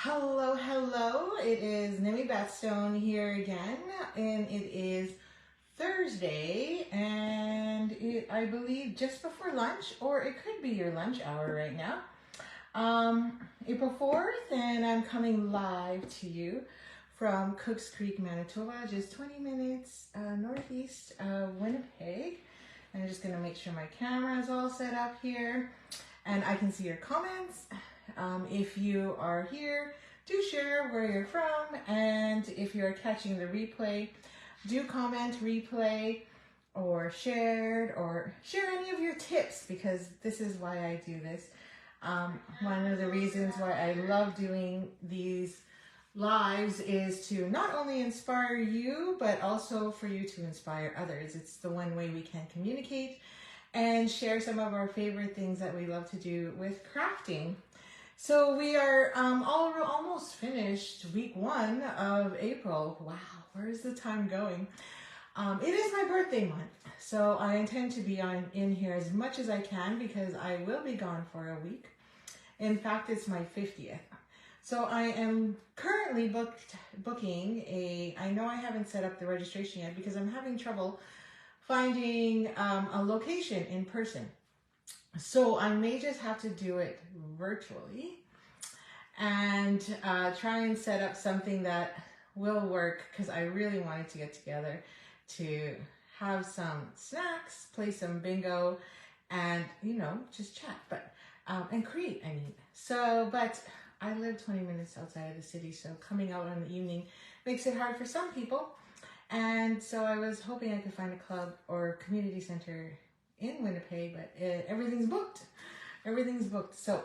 Hello, hello. It is Nimi Batstone here again, and it is Thursday, and I believe just before lunch, or it could be your lunch hour right now. April 4th, and I'm coming live to you from Cooks Creek, Manitoba, just 20 minutes northeast of Winnipeg. And I'm just gonna make sure my camera is all set up here, and I can see your comments. If you are here, do share where you're from, and if you're catching the replay, do comment replay or shared or share any of your tips, because this is why I do this. One of the reasons why I love doing these lives is to not only inspire you, but also for you to inspire others. It's the one way we can communicate and share some of our favorite things that we love to do with crafting. So we are almost finished week 1 of April. Wow, where is the time going? It is my birthday month, so I intend to be in here as much as I can because I will be gone for a week. In fact, it's my 50th. So I am currently booking I know I haven't set up the registration yet because I'm having trouble finding a location in person. So I may just have to do it virtually and try and set up something that will work, because I really wanted to get together to have some snacks, play some bingo, and, just chat, and create, but I live 20 minutes outside of the city, so coming out in the evening makes it hard for some people. And so I was hoping I could find a club or community center in Winnipeg, but everything's booked. Everything's booked. So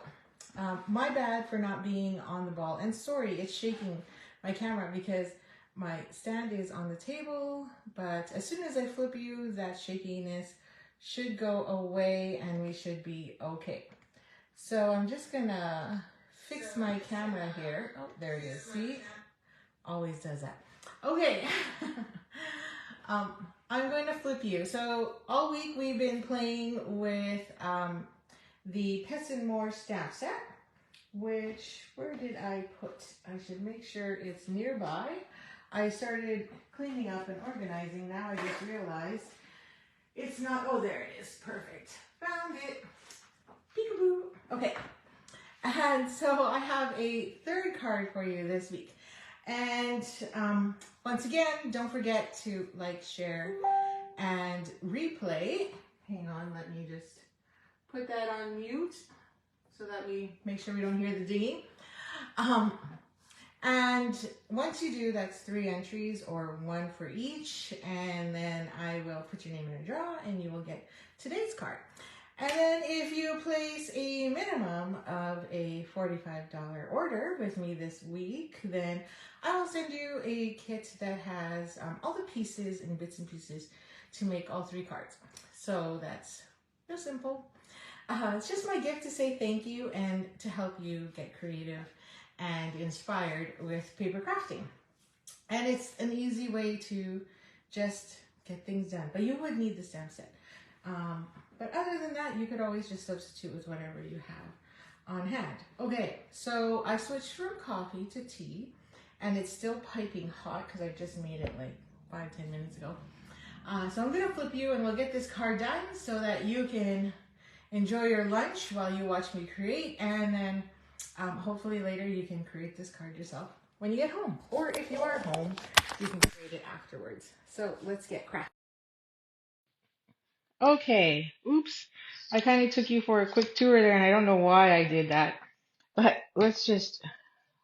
my bad for not being on the ball. And sorry, it's shaking my camera because my stand is on the table, but as soon as I flip you, that shakiness should go away and we should be okay. So I'm just gonna fix my camera here. Oh, there it is. See? Always does that. Okay. I'm going to flip you. So all week we've been playing with the Pets and More stamp set, which, where did I put? I should make sure it's nearby. I started cleaning up and organizing. Now I just realized it's not. Oh, there it is. Perfect. Found it. Peekaboo. Okay. And so I have a third card for you this week. And once again, don't forget to like, share, and replay. Hang on, let me just put that on mute so that we make sure we don't hear the dinging. And once you do, that's 3 entries, or 1 for each, and then I will put your name in a draw and you will get today's card. And then if you place a minimum of a $45 order with me this week, then I will send you a kit that has all the pieces and bits and pieces to make all 3 cards. So that's real simple. It's just my gift to say thank you and to help you get creative and inspired with paper crafting. And it's an easy way to just get things done. But you would need the stamp set. But other than that, you could always just substitute with whatever you have on hand. Okay, so I switched from coffee to tea, and it's still piping hot because I just made it like 5-10 minutes ago. So I'm gonna flip you and we'll get this card done so that you can enjoy your lunch while you watch me create, and then hopefully later you can create this card yourself when you get home. Or if you are home, you can create it afterwards. So let's get crafty. Okay, oops. I kind of took you for a quick tour there, and I don't know why I did that. But let's just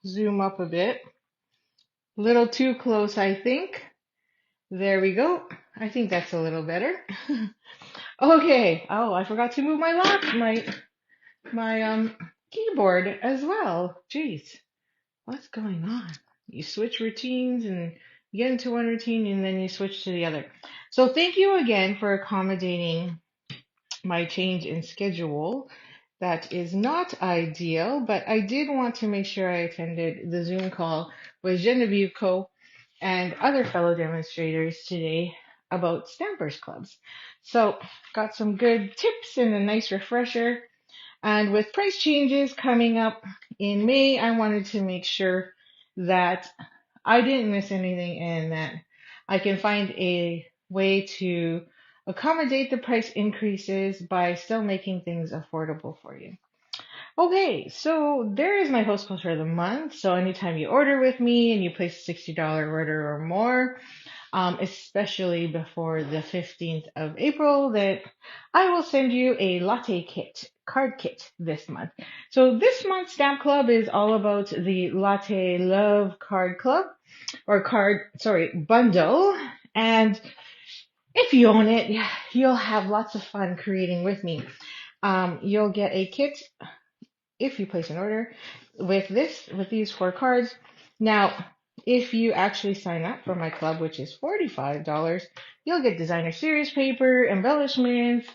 zoom up a bit. A little too close, I think. There we go. I think that's a little better. Okay. Oh, I forgot to move my keyboard as well. Jeez, what's going on? You switch routines and you get into one routine and then you switch to the other. So thank you again for accommodating my change in schedule. That is not ideal, but I did want to make sure I attended the Zoom call with Genevieve Co. and other fellow demonstrators today about Stampers Clubs. So got some good tips and a nice refresher. And with price changes coming up in May, I wanted to make sure that I didn't miss anything and that I can find a way to accommodate the price increases by still making things affordable for you. Okay, so there is my host post for the month. So anytime you order with me and you place a $60 order or more, especially before the 15th of April, that I will send you a latte kit, card kit this month. So this month's Stamp Club is all about the Latte Love Card Club or bundle. And if you own it, you'll have lots of fun creating with me. You'll get a kit if you place an order with these 4 cards. Now, if you actually sign up for my club, which is $45, you'll get designer series paper, embellishments,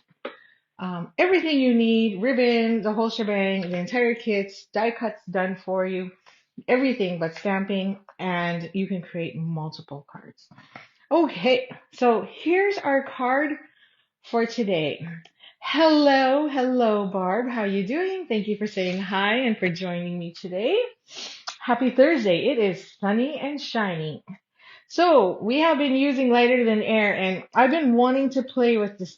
everything you need, ribbon, the whole shebang, the entire kit, die cuts done for you, everything but stamping, and you can create multiple cards. Okay, so here's our card for today. Hello, Barb. How you doing? Thank you for saying hi and for joining me today. Happy Thursday. It is sunny and shiny. So we have been using lighter than air, and I've been wanting to play with this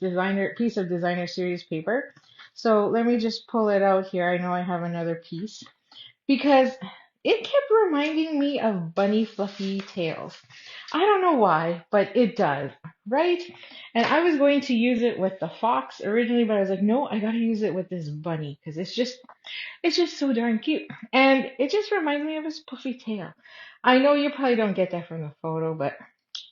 piece of designer series paper. So let me just pull it out here. I know I have another piece because it kept reminding me of bunny fluffy tails. I don't know why, but it does, right? And I was going to use it with the fox originally, but I was like, no, I gotta use it with this bunny because it's just so darn cute. And it just reminds me of his puffy tail. I know you probably don't get that from the photo, but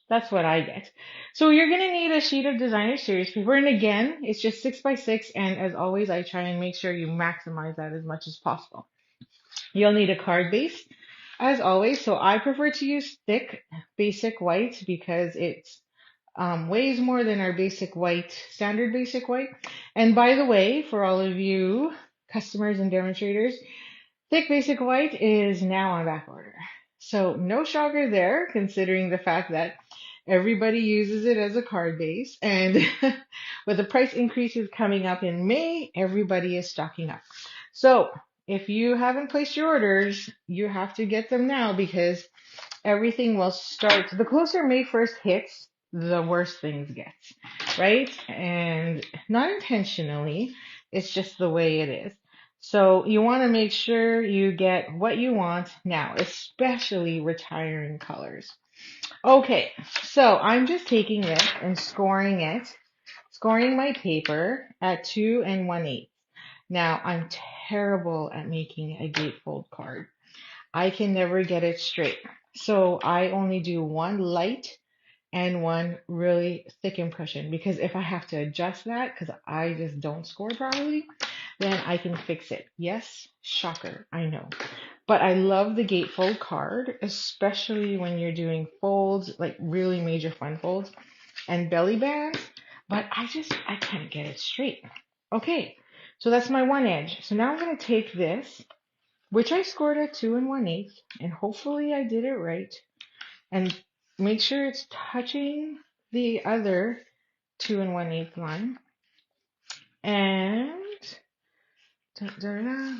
that's what I get. So you're gonna need a sheet of designer series paper. And again, it's just 6x6. And as always, I try and make sure you maximize that as much as possible. You'll need a card base, as always. So I prefer to use thick basic white because it weighs more than our standard basic white. And by the way, for all of you customers and demonstrators, thick basic white is now on back order. So no shocker there, considering the fact that everybody uses it as a card base. And with the price increases coming up in May, everybody is stocking up. So if you haven't placed your orders, you have to get them now because everything will start. The closer May 1st hits, the worse things get, right? And not intentionally, it's just the way it is. So you want to make sure you get what you want now, especially retiring colors. Okay, so I'm just taking this and scoring my paper at 2 1/8. Now, I'm terrible at making a gatefold card. I can never get it straight. So I only do one light and one really thick impression because if I have to adjust that because I just don't score properly, then I can fix it. Yes, shocker, I know. But I love the gatefold card, especially when you're doing folds, like really major fun folds and belly bands, but I can't get it straight. Okay, so that's my one edge. So now I'm going to take this, which I scored at 2 1/8, and hopefully I did it right, and make sure it's touching the other 2 1/8 line. And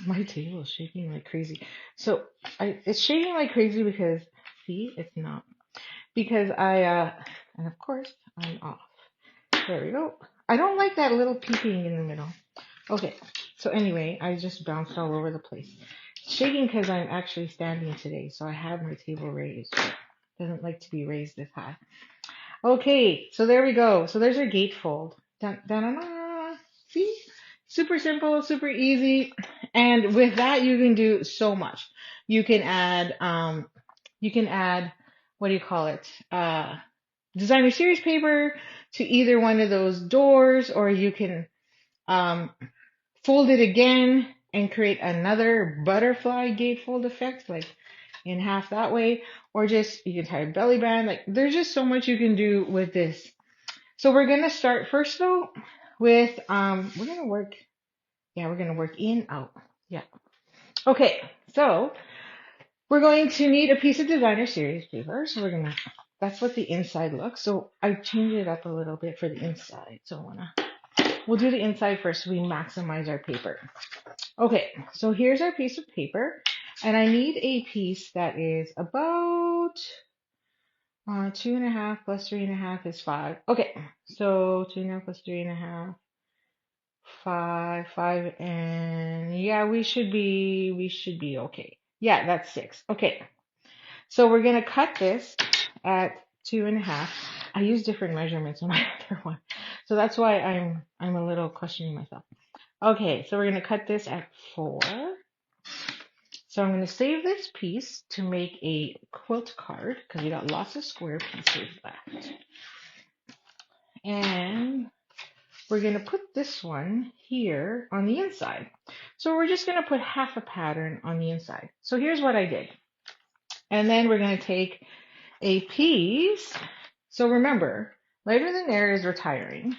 my table is shaking like crazy. So it's shaking like crazy because, see, it's not. Because and of course, I'm off. There we go. I don't like that little peeping in the middle. Okay, so anyway, I just bounced all over the place. It's shaking because I'm actually standing today, so I have my table raised. It doesn't like to be raised this high. Okay, so there we go. So there's our gatefold. Dun, dun, dun, dun. See? Super simple, super easy. And with that, you can do so much. You can add, what do you call it? Designer series paper to either one of those doors, or you can fold it again and create another butterfly gatefold effect, like in half that way, or just you can tie a belly band. Like there's just so much you can do with this. So we're gonna start first though with we're gonna work in out. Yeah. Okay, so we're going to need a piece of designer series paper. So that's what the inside looks. So I changed it up a little bit for the inside. So I wanna we'll do the inside first so we maximize our paper. Okay, so here's our piece of paper, and I need a piece that is about 2.5 plus 3.5 is 5. Okay, so 2.5 plus 3.5, 5, and yeah, we should be okay. Yeah, that's 6. Okay, so we're gonna cut this at 2.5. I use different measurements on my other one, so that's why I'm a little questioning myself. Okay, so we're gonna cut this at 4. So I'm gonna save this piece to make a quilt card because we got lots of square pieces left. And we're going to put this one here on the inside. So we're just going to put half a pattern on the inside. So here's what I did. And then we're going to take a piece. So remember, Lighter Than Air is retiring.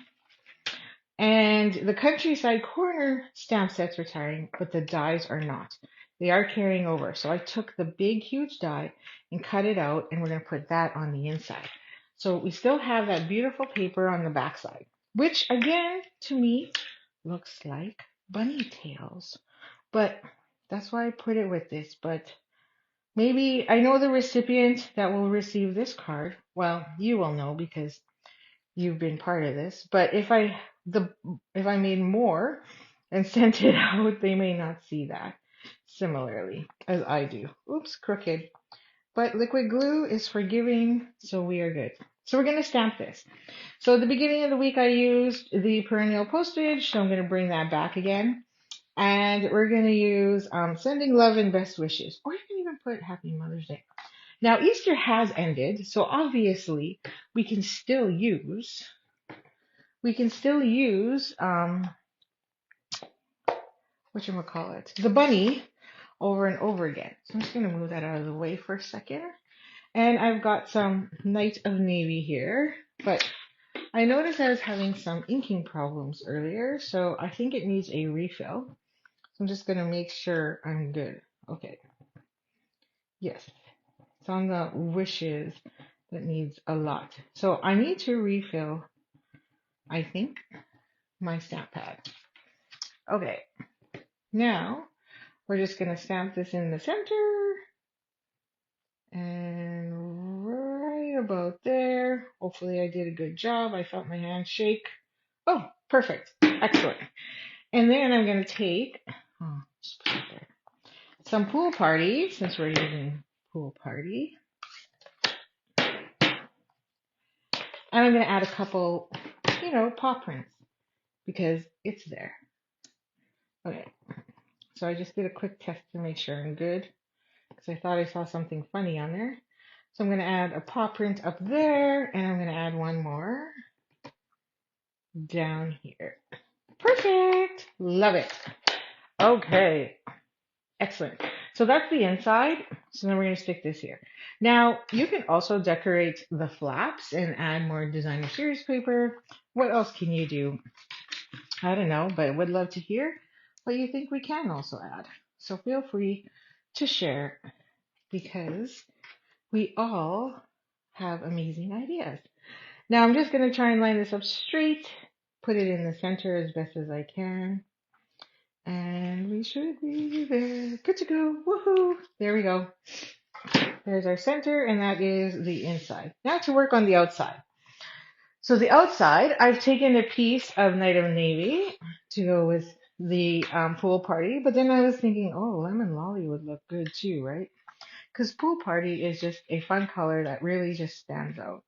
And the Countryside Corner stamp set's retiring, but the dies are not. They are carrying over. So I took the big, huge die and cut it out, and we're going to put that on the inside. So we still have that beautiful paper on the backside, which again, to me, looks like bunny tails. But that's why I put it with this. But maybe I know the recipient that will receive this card. Well, you will know because you've been part of this. But if I made more and sent it out, they may not see that similarly as I do. Oops, crooked. But liquid glue is forgiving, so we are good. So we're going to stamp this. So at the beginning of the week, I used the perennial postage, so I'm going to bring that back again. And we're going to use sending love and best wishes. Or you can even put Happy Mother's Day. Now, Easter has ended, so obviously we can still use whatchamacallit, the bunny over and over again. So I'm just going to move that out of the way for a second. And I've got some Night of Navy here, but I noticed I was having some inking problems earlier, so I think it needs a refill. So I'm just going to make sure I'm good. Okay. Yes. It's on the wishes that needs a lot. So I need to refill, I think, my stamp pad. Okay. Now, we're just going to stamp this in the center. And right about there. Hopefully I did a good job. I felt my hand shake. Oh, perfect. Excellent. And then I'm going to take just put it there, some Pool Party, since we're using Pool Party. And I'm going to add a couple, paw prints because it's there. Okay. So I just did a quick test to make sure I'm good because I thought I saw something funny on there. So I'm going to add a paw print up there, and I'm going to add one more down here. Perfect. Love it. Okay. Excellent. So that's the inside. So then we're going to stick this here. Now, you can also decorate the flaps and add more designer series paper. What else can you do? I don't know, but I would love to hear what you think we can also add. So feel free to share because we all have amazing ideas. Now I'm just going to try and line this up straight, put it in the center as best as I can. And we should be there. Good to go. Woohoo! There we go. There's our center, and that is the inside. Now to work on the outside. So the outside, I've taken a piece of Night of Navy to go with the Pool Party, but then I was thinking, oh, Lemon Lolly would look good too, right? Because Pool Party is just a fun color that really just stands out.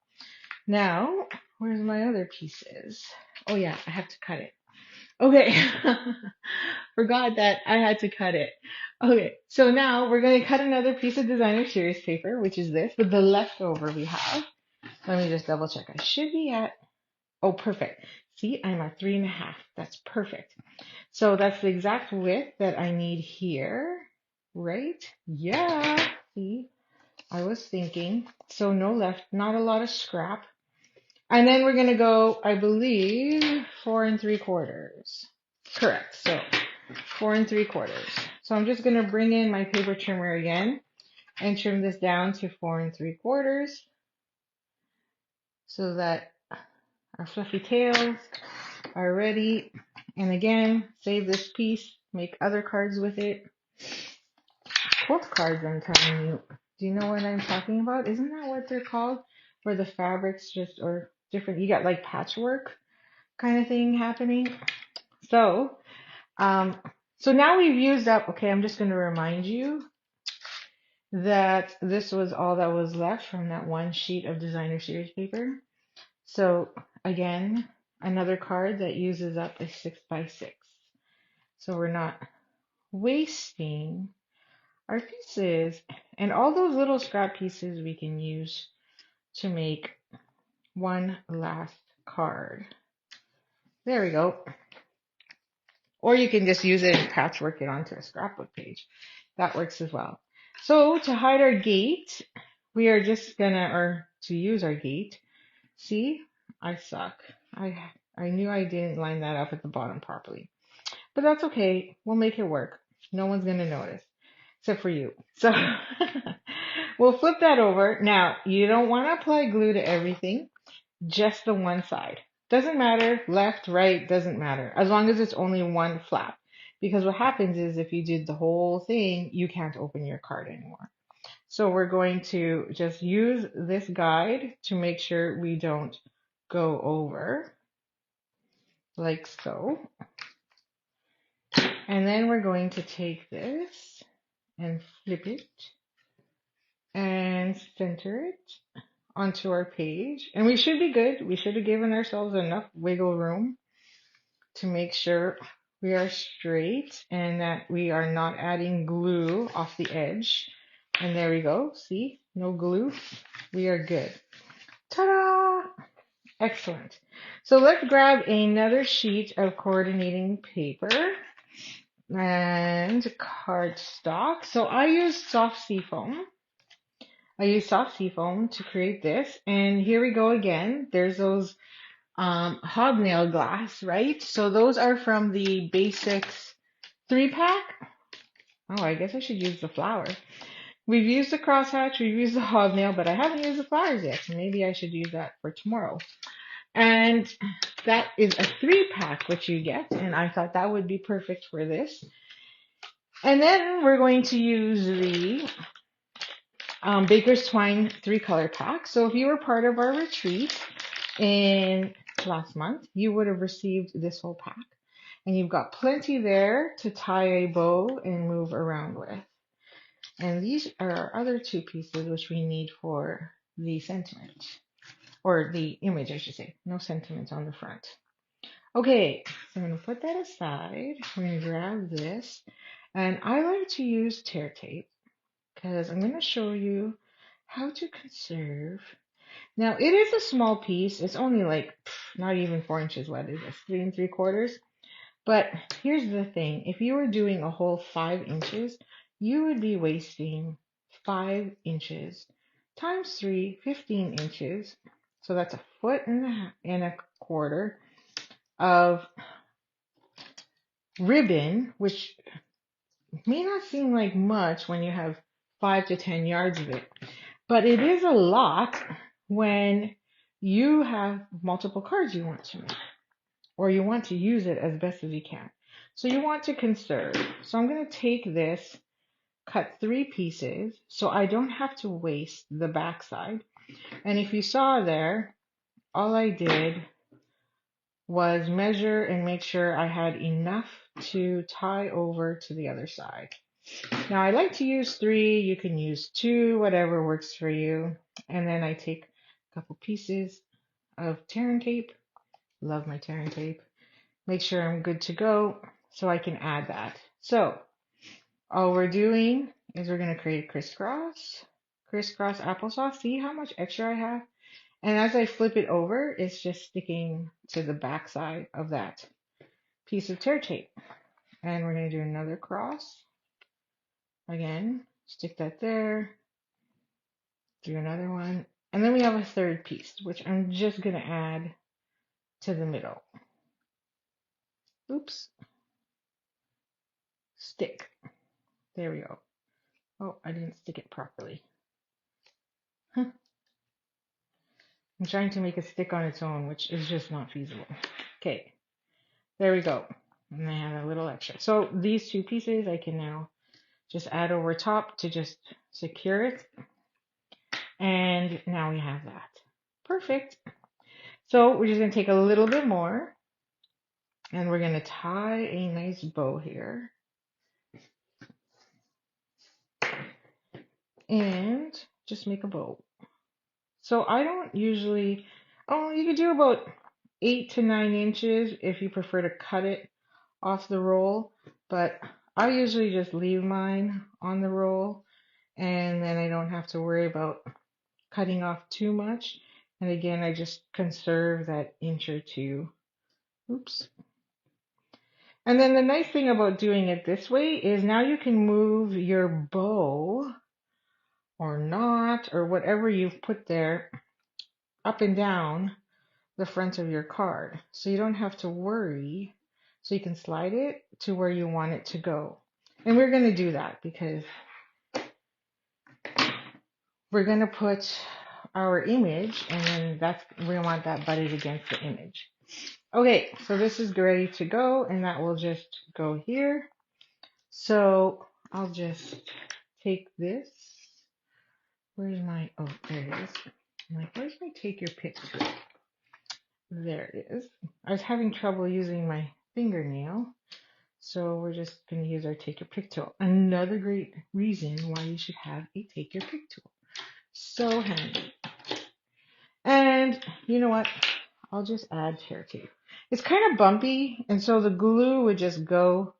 Now, where's my other pieces? Oh yeah, I have to cut it. Okay, forgot that I had to cut it. Okay, so now we're going to cut another piece of designer series paper, which is this, with the leftover we have. Let me just double check. I should be at, oh, perfect. See, I'm at 3.5. That's perfect. So that's the exact width that I need here, right? Yeah, see, I was thinking. So no left, not a lot of scrap. And then we're going to go, I believe, 4 3/4. Correct. So 4 3/4. So I'm just going to bring in my paper trimmer again and trim this down to 4 3/4 so that our fluffy tails are ready. And again, save this piece, make other cards with it. Quilt cards, I'm telling you. Do you know what I'm talking about? Isn't that what they're called? Where the fabrics just are different. You got like patchwork kind of thing happening. So, so now we've used up, okay, I'm just going to remind you that this was all that was left from that one sheet of designer series paper. So again, another card that uses up a 6x6. So we're not wasting our pieces. And all those little scrap pieces we can use to make one last card. There we go. Or you can just use it and patchwork it onto a scrapbook page. That works as well. So to hide our gate, we are just gonna, or to use our gate, see, I suck. I knew I didn't line that up at the bottom properly. But that's okay. We'll make it work. No one's gonna notice, except for you. So we'll flip that over. Now, you don't want to apply glue to everything, just the one side. Doesn't matter, left, right, doesn't matter, as long as it's only one flap. Because what happens is if you did the whole thing, you can't open your card anymore. So we're going to just use this guide to make sure we don't go over, like so. And then we're going to take this and flip it and center it onto our page. And we should be good. We should have given ourselves enough wiggle room to make sure we are straight and that we are not adding glue off the edge. And there we go. See, no glue. We are good. Ta-da! Excellent. So let's grab another sheet of coordinating paper and cardstock. So I use soft seafoam. To create this. And here we go again. There's those hobnail glass, right? So those are from the Basics 3-pack. Oh, I guess I should use the flower. We've used the crosshatch, we've used the hobnail, but I haven't used the flowers yet. So maybe I should use that for tomorrow. And that is a 3-pack, which you get. And I thought that would be perfect for this. And then we're going to use the Baker's Twine 3-color pack. So if you were part of our retreat in last month, you would have received this whole pack. And you've got plenty there to tie a bow and move around with. And these are our other 2 pieces, which we need for the sentiment. Or the image, I should say. No sentiment on the front. Okay, so I'm going to put that aside. We're going to grab this. And I like to use tear tape because I'm going to show you how to conserve. Now, it is a small piece. It's only like not even 4 inches wide. It's 3 3/4. But here's the thing. If you were doing a whole 5 inches, you would be wasting 5 inches times 3, 15 inches. So that's 1.25 feet of ribbon, which may not seem like much when you have 5 to 10 yards of it, but it is a lot when you have multiple cards you want to make, or you want to use it as best as you can. So you want to conserve. So I'm going to take this, cut 3 pieces, so I don't have to waste the back side. And if you saw there, all I did was measure and make sure I had enough to tie over to the other side. Now I like to use 3, you can use 2, whatever works for you. And then I take a couple pieces of tearing tape. Love my tearing tape. Make sure I'm good to go so I can add that. So all we're doing is we're going to create crisscross applesauce. See how much extra I have? And as I flip it over, it's just sticking to the back side of that piece of tear tape. And we're going to do another cross. Again, stick that there. Do another one. And then we have a 3rd piece, which I'm just going to add to the middle. Oops. Stick. There we go. Oh, I didn't stick it properly. I'm trying to make it stick on its own, which is just not feasible. Okay. There we go. And I have a little extra. So these two pieces I can now just add over top to just secure it. And now we have that. Perfect. So we're just going to take a little bit more and we're going to tie a nice bow here. And just make a bow. So I don't usually, oh, you could do about 8 to 9 inches if you prefer to cut it off the roll, but I usually just leave mine on the roll and then I don't have to worry about cutting off too much. And again, I just conserve that inch or two. Oops. And then the nice thing about doing it this way is now you can move your bow or not or whatever you've put there up and down the front of your card. So you don't have to worry. So you can slide it to where you want it to go. And we're going to do that because we're going to put our image and then we want that butted against the image. Okay, so this is ready to go and that will just go here. So I'll just take this. Where's my, oh, there it is. I'm like, where's my take your pick tool? There it is. I was having trouble using my fingernail. So we're just going to use our take your pick tool. Another great reason why you should have a take your pick tool. So handy. And you know what? I'll just add tear tape. It's kind of bumpy, and so the glue would just go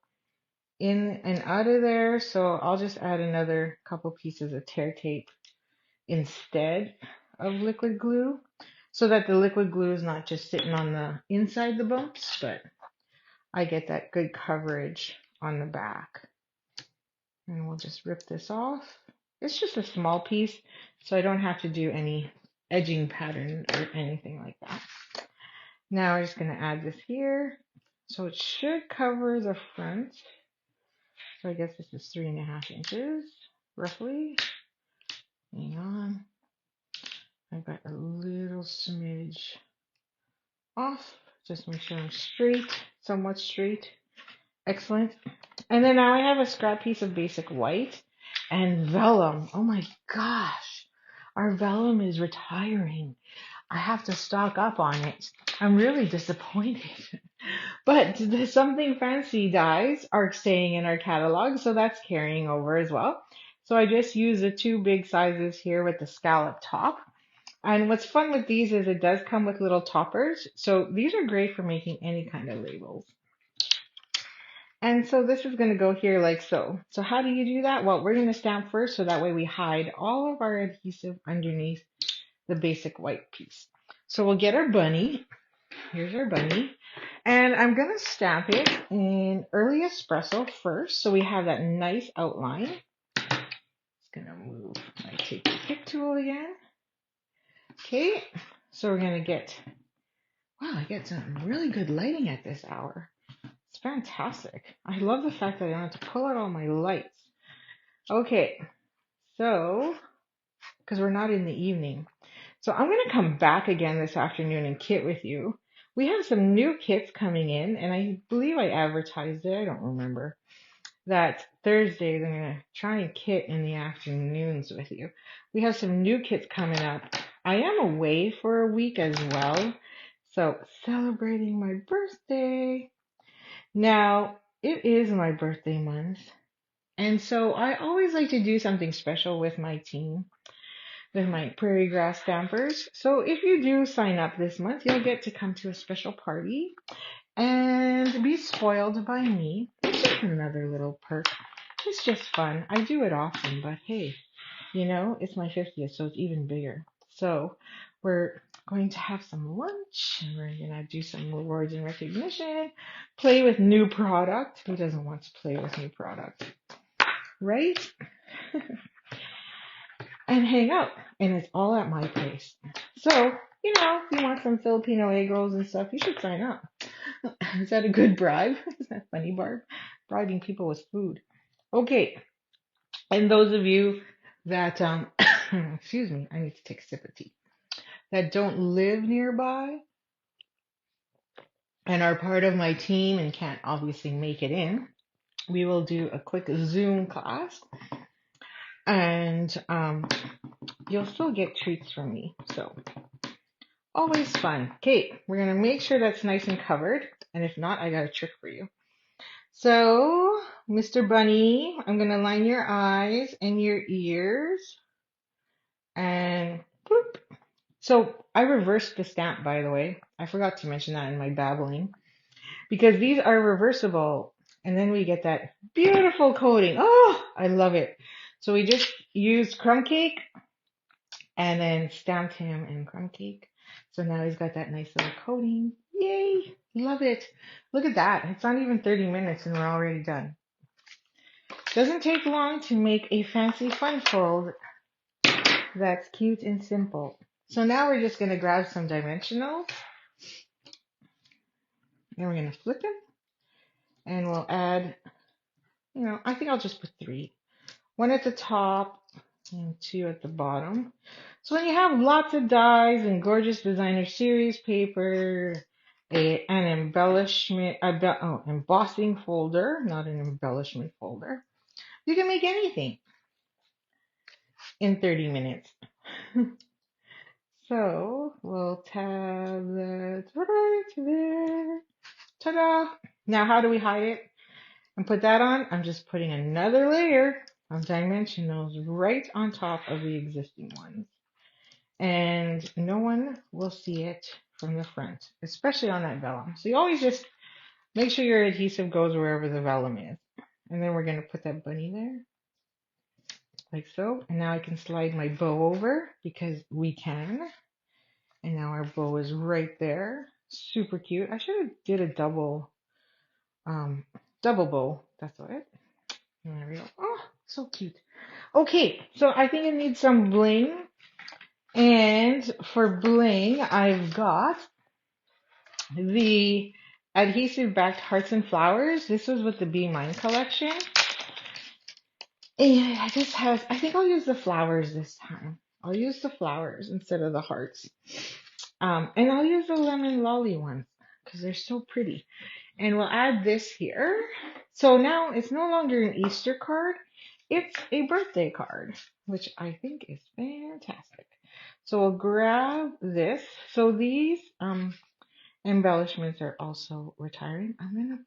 in and out of there. So I'll just add another couple pieces of tear tape instead of liquid glue so that the liquid glue is not just sitting on the inside the bumps, but I get that good coverage on the back. And we'll just rip this off. It's just a small piece, so I don't have to do any edging pattern or anything like that. Now we're just going to add this here. So it should cover the front. So I guess this is 3.5 inches, roughly. Hang on. I've got a little smidge off. Just make sure I'm straight, somewhat straight. Excellent. And then now I have a scrap piece of basic white and vellum. Oh my gosh. Our vellum is retiring. I have to stock up on it. I'm really disappointed. But the Something Fancy dyes are staying in our catalog, so that's carrying over as well. So I just use the two big sizes here with the scallop top. And what's fun with these is it does come with little toppers. So these are great for making any kind of labels. And so this is going to go here like so. So how do you do that? Well, we're going to stamp first so that way we hide all of our adhesive underneath the basic white piece. So we'll get our bunny. Here's our bunny. And I'm going to stamp it in early espresso first so we have that nice outline. Just going to move my take your pick tool again. Okay, so we're going to get, wow, I get some really good lighting at this hour. It's fantastic. I love the fact that I don't have to pull out all my lights. Okay, so, because we're not in the evening. So I'm going to come back again this afternoon and kit with you. We have some new kits coming in, and I believe I advertised it. I don't remember. That Thursday, they're going to try and kit in the afternoons with you. We have some new kits coming up. I am away for a week as well. So celebrating my birthday. Now, it is my birthday month. And so I always like to do something special with my team, with my prairie grass stampers. So if you do sign up this month, you'll get to come to a special party and be spoiled by me. It's just another little perk. It's just fun. I do it often, but hey, you know, it's my 50th, so it's even bigger. So we're going to have some lunch, and we're going to do some rewards and recognition, play with new product. Who doesn't want to play with new product, right? And hang out, and it's all at my place. So, you know, if you want some Filipino egg rolls and stuff, you should sign up. Is that a good bribe? Is that funny, Barb? Bribing people with food. Okay, and those of you that, excuse me, I need to take a sip of tea, that don't live nearby, and are part of my team and can't obviously make it in, we will do a quick Zoom class, and you'll still get treats from me. So always fun. Okay, we're gonna make sure that's nice and covered, and if not, I got a trick for you. So, Mr. Bunny, I'm gonna line your eyes and your ears, and bloop. So I reversed the stamp, by the way. I forgot to mention that in my babbling, because these are reversible, and then we get that beautiful coating. Oh, I love it. So we just used crumb cake and then stamped him in crumb cake. So now he's got that nice little coating. Yay! Love it. Look at that. It's not even 30 minutes and we're already done. Doesn't take long to make a fancy fun fold that's cute and simple. So now we're just going to grab some dimensionals and we're going to flip them, and we'll add, I think I'll just put 3. 1 at the top and 2 at the bottom. So when you have lots of dies and gorgeous designer series paper, an embossing folder, not an embellishment folder, you can make anything in 30 minutes. So we'll tab that right there. Ta-da! Now how do we hide it and put that on? I'm just putting another layer of dimensionals right on top of the existing ones. And no one will see it from the front, especially on that vellum. So you always just make sure your adhesive goes wherever the vellum is. And then we're going to put that bunny there, like so. And now I can slide my bow over because we can. And now our bow is right there. Super cute. I should have did a double bow. That's it. And there we go. Oh, so cute. Okay, so I think it needs some bling. And for bling, I've got the adhesive backed hearts and flowers. This was with the Be Mine collection. And I think I'll use the flowers this time. I'll use the flowers instead of the hearts. And I'll use the lemon lolly ones because they're so pretty. And we'll add this here. So now it's no longer an Easter card. It's a birthday card, which I think is fantastic. So we'll grab this. So these embellishments are also retiring. I'm going to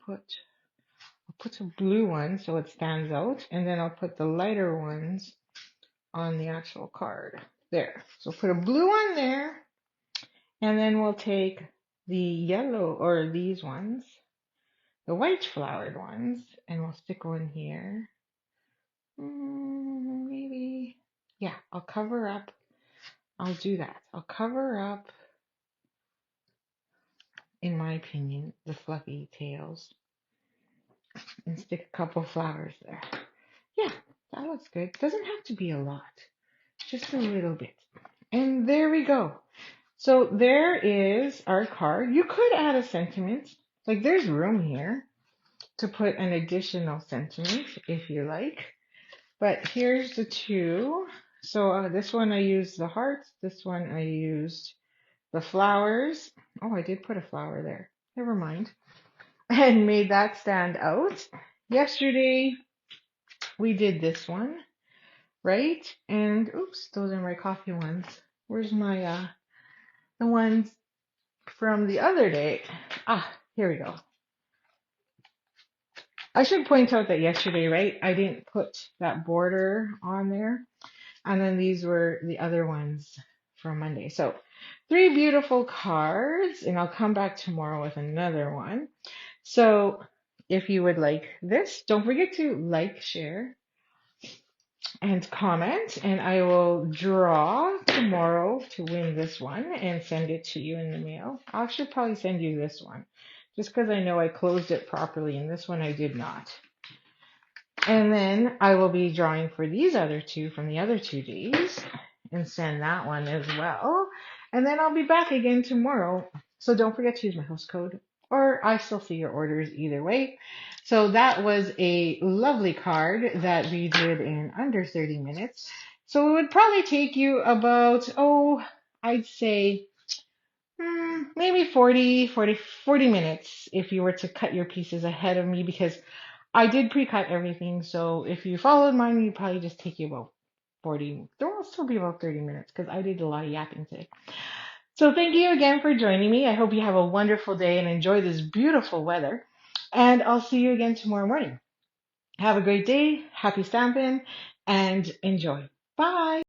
put some blue ones so it stands out. And then I'll put the lighter ones on the actual card. There. So put a blue one there. And then we'll take the yellow, or these ones, the white flowered ones, and we'll stick one here. Maybe. Yeah, I'll cover up. I'll do that. I'll cover up, in my opinion, the fluffy tails and stick a couple flowers there. Yeah, that looks good. Doesn't have to be a lot, just a little bit. And there we go. So there is our card. You could add a sentiment. Like there's room here to put an additional sentiment if you like. But here's the 2. So this one I used the hearts. This one I used the flowers. Oh, I did put a flower there. Never mind. And made that stand out. Yesterday we did this one, right? And oops, those are my coffee ones. Where's my the ones from the other day? Here we go. I should point out that yesterday, right, I didn't put that border on there. And then these were the other ones from Monday. So 3 beautiful cards, and I'll come back tomorrow with another one. So if you would like this, don't forget to like, share, and comment, and I will draw tomorrow to win this one and send it to you in the mail. I should probably send you this one just because I know I closed it properly, and this one I did not. And then I will be drawing for these other 2 from the other 2 days and send that one as well. And then I'll be back again tomorrow. So don't forget to use my host code, or I still see your orders either way. So that was a lovely card that we did in under 30 minutes. So it would probably take you about, I'd say maybe 40 minutes if you were to cut your pieces ahead of me, because I did pre-cut everything. So if you followed mine, you'd probably just take you about 40. There will still be about 30 minutes because I did a lot of yapping today. So thank you again for joining me. I hope you have a wonderful day and enjoy this beautiful weather. And I'll see you again tomorrow morning. Have a great day. Happy stamping and enjoy. Bye.